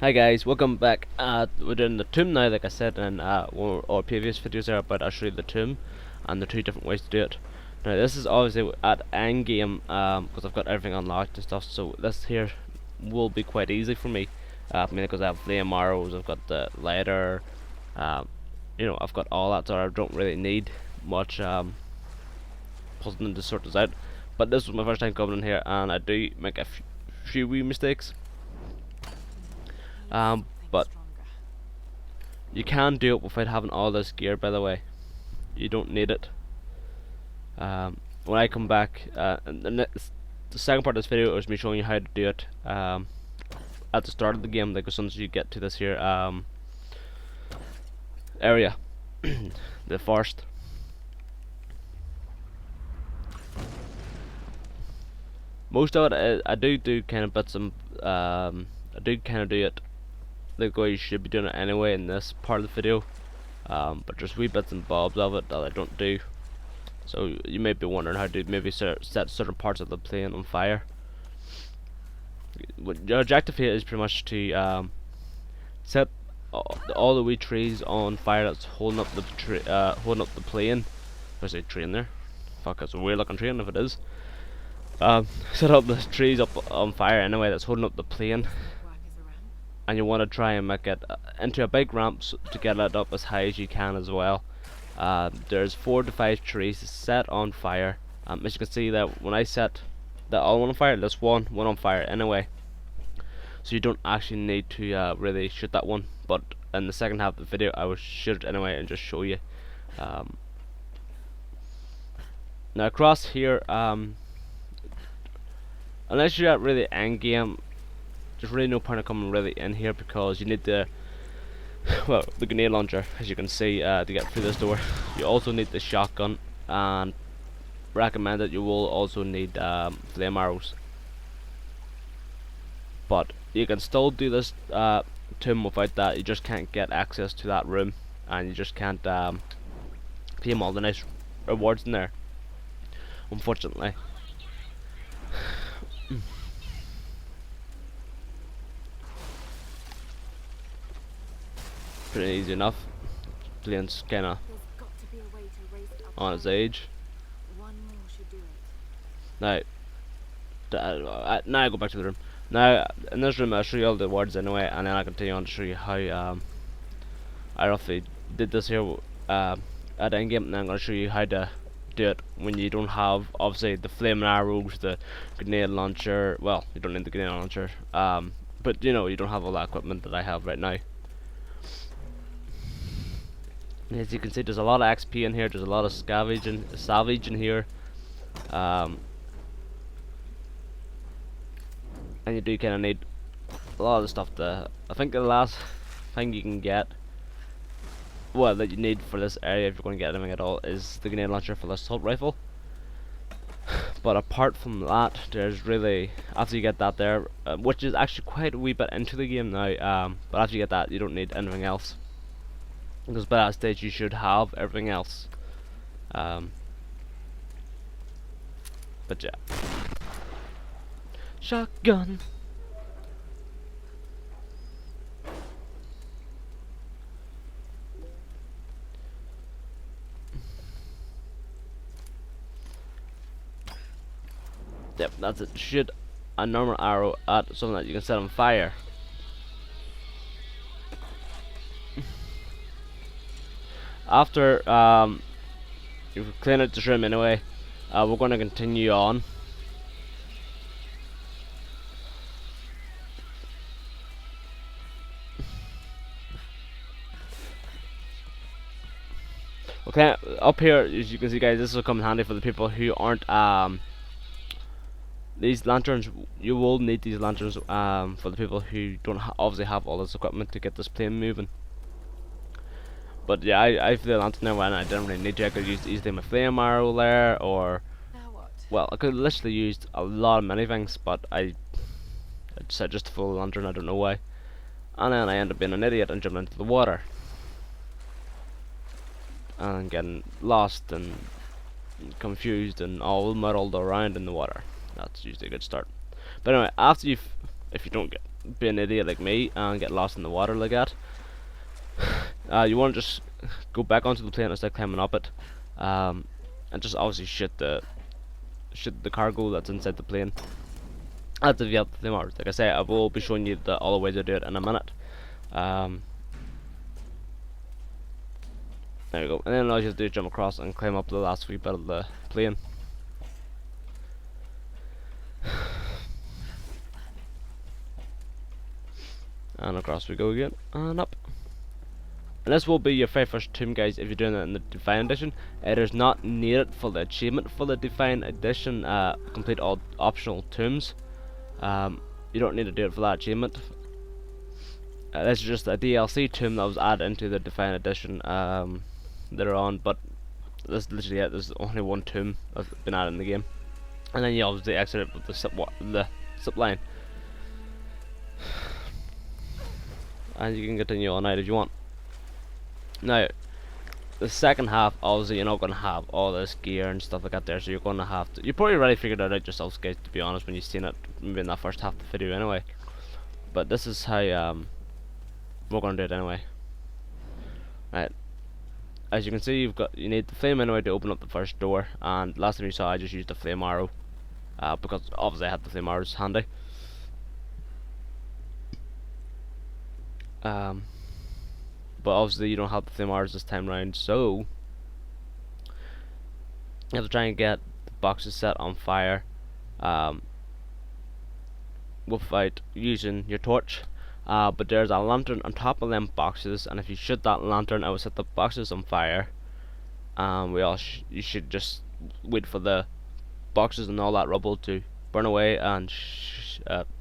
Hi guys, welcome back. We're doing the tomb now, like I said in one of our previous videos there about actually the tomb and the two different ways to do it. Now this is obviously at end game because I've got everything unlocked and stuff, so this here will be quite easy for me. Mainly because I have flame arrows, I've got the lighter, I've got all that, so I don't really need much puzzling to sort this out. But this was my first time coming in here, and I do make a few wee mistakes. But you can do it without having all this gear, by the way. You don't need it. When I come back, the second part of this video is me showing you how to do it at the start of the game, like as soon as you get to this here area, the forest. Most of it, I do kind of bits and I do kind of do it the way you should be doing it anyway in this part of the video, but there's wee bits and bobs of it that I don't do. So you may be wondering how to maybe set certain parts of the plane on fire. Your objective here is pretty much to set all the wee trees on fire that's holding up the plane. There's a train there. Fuck, it's a weird looking train if it is. Set up the trees up on fire anyway that's holding up the plane, and you want to try and make it into a big ramp to get it up as high as you can as well. There's 4 to 5 trees set on fire. As you can see that when I set that all one on fire, there's one on fire anyway. So you don't actually need to really shoot that one. But in the second half of the video, I will shoot it anyway and just show you. Now across here, unless you're at really end game, there's really no point of coming really in here because you need the grenade launcher, as you can see, to get through this door. You also need the shotgun, and recommend that you will also need flame arrows. But you can still do this tomb without that. You just can't get access to that room, and you just can't claim all the nice rewards in there, unfortunately. Pretty easy enough. Plane's kinda on its age. Now, now I go back to the room. Now in this room I'll show you all the words anyway, and then I'll continue on to show you how I roughly did this here at endgame, and then I'm going to show you how to do it when you don't have obviously the flaming arrows, the grenade launcher. Well, you don't need the grenade launcher, but you don't have all that equipment that I have right now. As you can see, there's a lot of XP in here. There's a lot of salvage in here, and you do kind of need a lot of the stuff. I think the last thing you can get, well, that you need for this area if you're going to get anything at all, is the grenade launcher for the assault rifle. But apart from that, there's really, after you get that there, which is actually quite a wee bit into the game now, but after you get that, you don't need anything else, because by that stage you should have everything else. But yeah, shotgun. Yep, that's it. Shoot a normal arrow at something that you can set on fire. After you've cleaned out the room anyway, we're going to continue on. Okay, up here, as you can see, guys, this will come in handy for the people who aren't these lanterns. You will need these lanterns for the people who don't obviously have all this equipment to get this plane moving. But yeah, I have the lantern now, and I didn't really need to. I could use easily my flame arrow there, or well, I could literally used a lot of many things, but I decided just to follow the lantern. I don't know why, and then I ended up being an idiot and jumped into the water and getting lost and confused and all muddled around in the water. That's usually a good start. But anyway, after if you don't get be an idiot like me and get lost in the water like that, you want to just go back onto the plane and start climbing up it, and just obviously shoot the cargo that's inside the plane. That's if you have the flame arrows. Like I say, I will be showing you all the ways to do it in a minute. There we go. And then all you have to do is jump across and climb up the last wee bit of the plane. And across we go again, and up. And this will be your very first tomb, guys, if you're doing it in the Define Edition. It is not needed for the achievement for the Define Edition, complete all optional tombs. You don't need to do it for that achievement. This is just a DLC tomb that was added into the Define Edition later on, but this is literally it. There's only one tomb that's been added in the game. And then you obviously exit it with the zip line. And you can continue all night if you want. Now, the second half, obviously you're not going to have all this gear and stuff like that there, so you're going to have to, you probably already figured it out yourselves, guys, to be honest, when you've seen it, maybe in that first half of the video anyway. But this is how we're going to do it anyway. Right, as you can see, you need the flame anyway to open up the first door, and last time you saw I just used the flame arrow, because obviously I had the flame arrows handy. But obviously you don't have the flame arrows this time round, so you have to try and get the boxes set on fire without using your torch. But there's a lantern on top of them boxes, and if you shoot that lantern, I will set the boxes on fire. You should just wait for the boxes and all that rubble to burn away and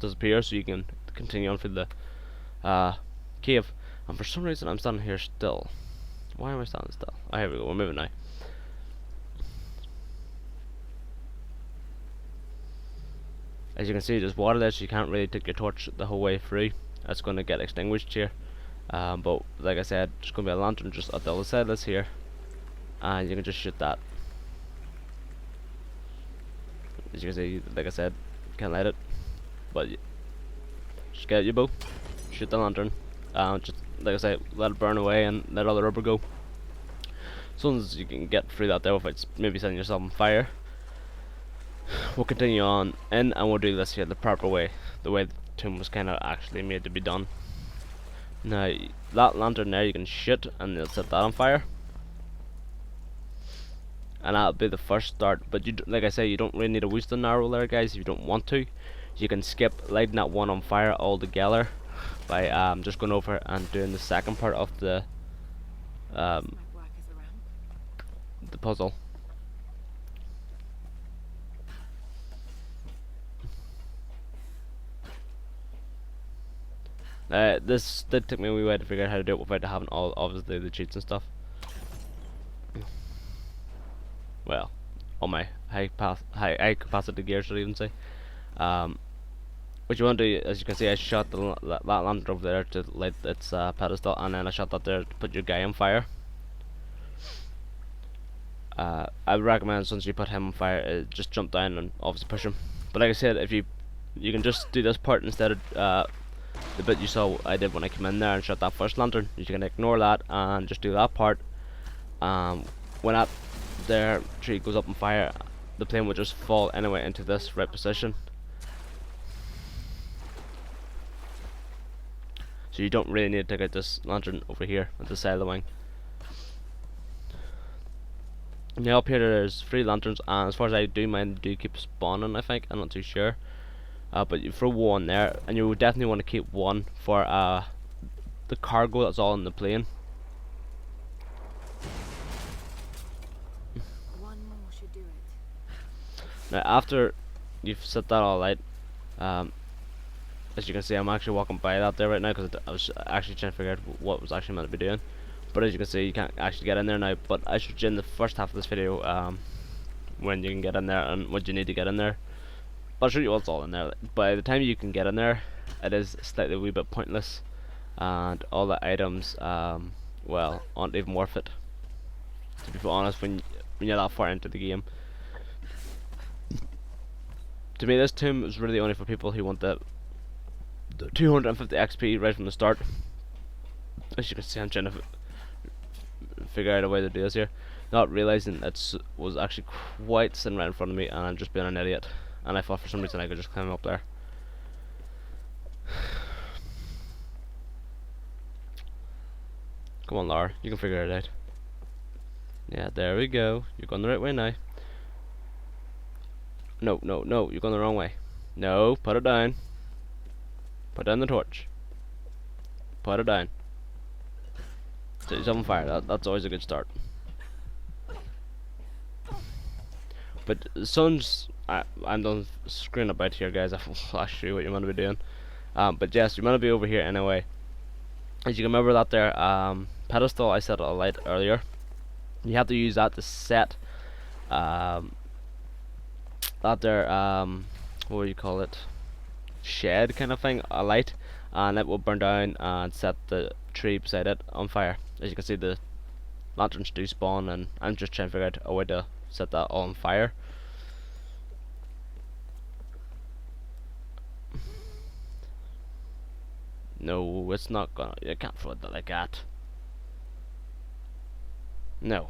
disappear, so you can continue on through the cave. And for some reason I'm standing here still. Why am I standing still? Oh, here we go, we're moving now. As you can see, there's water there, so you can't really take your torch the whole way through. It's going to get extinguished here. But like I said, there's going to be a lantern just at the other side of this here, and you can just shoot that. As you can see, like I said, can't light it, but just get your bow, shoot the lantern, just like I say, let it burn away and let all the rubber go. As soon as you can get through that there without maybe setting yourself on fire, we'll continue on in and we'll do this here the proper way, the way the tomb was kind of actually made to be done. Now that lantern there you can shoot and they'll set that on fire, and that'll be the first start. But like I say, you don't really need to waste an arrow there, guys. If you don't want to, you can skip lighting that one on fire altogether by just going over and doing the second part of the puzzle. This did take me a wee while to figure out how to do it without having all obviously the cheats and stuff. Well, all my high capacity gear, should I even say. What you want to do, as you can see, I shot that lantern over there to light its pedestal, and then I shot that there to put your guy on fire. I would recommend, since you put him on fire, just jump down and obviously push him. But like I said, if you can just do this part instead of the bit you saw I did when I came in there and shot that first lantern. You can ignore that and just do that part. When that there tree goes up on fire, the plane will just fall anyway into this right position. So you don't really need to take out this lantern over here at the side of the wing. Now up here there's 3 lanterns, and as far as I do, mine do keep spawning, I think. I'm not too sure. But you throw one there, and you would definitely want to keep one for the cargo that's all in the plane. One more should do it. Now after you've set that all out, as you can see, I'm actually walking by that there right now because I was actually trying to figure out what was actually meant to be doing. But as you can see, you can't actually get in there now. But I showed you in the first half of this video when you can get in there and what you need to get in there. But I'll show you what's all in there. By the time you can get in there, it is slightly a wee bit pointless, and all the items, well, aren't even worth it, to be honest, when you're that far into the game. To me, this tomb is really only for people who want the 250 XP right from the start. As you can see, I'm trying to figure out a way to do this here, not realizing it was actually quite sitting right in front of me, and I'm just being an idiot. And I thought for some reason I could just climb up there. Come on, Laura, you can figure it out. Yeah, there we go. You're going the right way now. No, no, no, you're going the wrong way. No, put it down. Put down the torch. Put it down. Set yourself on fire. That's always a good start. But the sun's... I'm done screwing about here, guys. I'll flash you what you want to be doing. But yes, you want to be over here anyway. As you can remember that there pedestal I set alight earlier. You have to use that to set that there what do you call it? Shed kind of thing alight, and it will burn down and set the tree beside it on fire. As you can see, the lanterns do spawn, and I'm just trying to figure out a way to set that all on fire. No, it's not gonna. You can't throw it like that. No.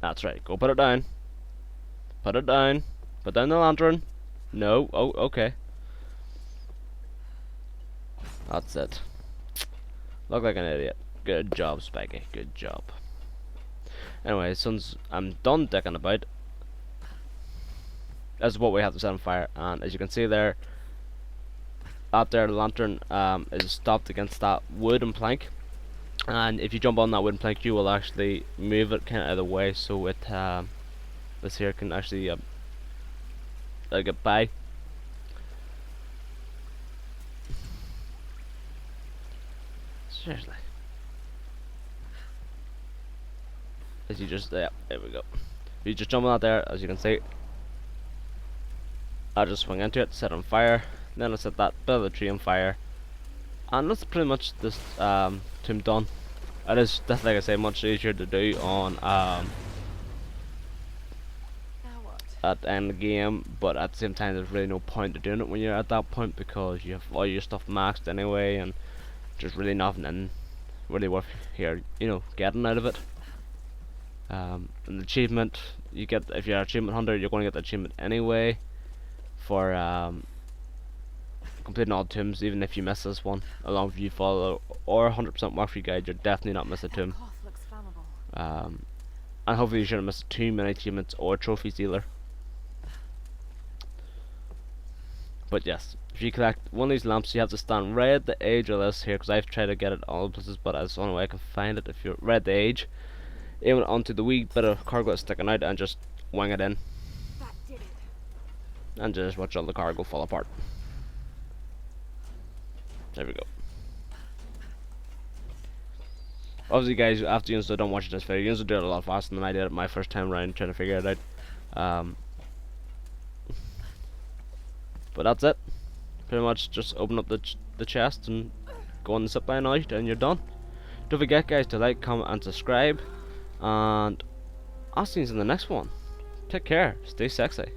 That's right. Go put it down. Put it down. Put down the lantern. No. Oh, okay. That's it. Look like an idiot. Good job, Spiky. Good job. Anyway, since I'm done dicking about, that's what we have to set on fire. And as you can see there, out there, the lantern is stopped against that wooden plank. And if you jump on that wooden plank, you will actually move it kind of out of the way, so it this here can actually get by. Seriously. As you just there we go. You just jump on that there, as you can see. I just swing into it, set it on fire, then I set that bit of the tree on fire, and that's pretty much this tomb done. It is, that's like I say, much easier to do on at the end of the game, but at the same time there's really no point to doing it when you're at that point, because you have all your stuff maxed anyway, and there's really nothing really worth here, you know, getting out of it. And the achievement you get, if you're an achievement hunter, you're going to get the achievement anyway for completing all tombs, even if you miss this one. Along with you follow or 100% walkthrough guide, you're definitely not miss a tomb. And hopefully you shouldn't miss too many achievements or trophies either. But yes, if you collect one of these lamps, you have to stand right at the edge of this here, because I've tried to get it all places, but that's the only way I can find it. If you're right at the edge, aim it onto the wee bit of cargo that's sticking out, and just wing it in. That did it. And just watch all the cargo fall apart. There we go. Obviously, guys, after you don't watch this video, you do it a lot faster than I did it my first time around trying to figure it out. But that's it. Pretty much just open up the chest and go on the zipline out, and you're done. Don't forget, guys, to like, comment, and subscribe. And I'll see you in the next one. Take care. Stay sexy.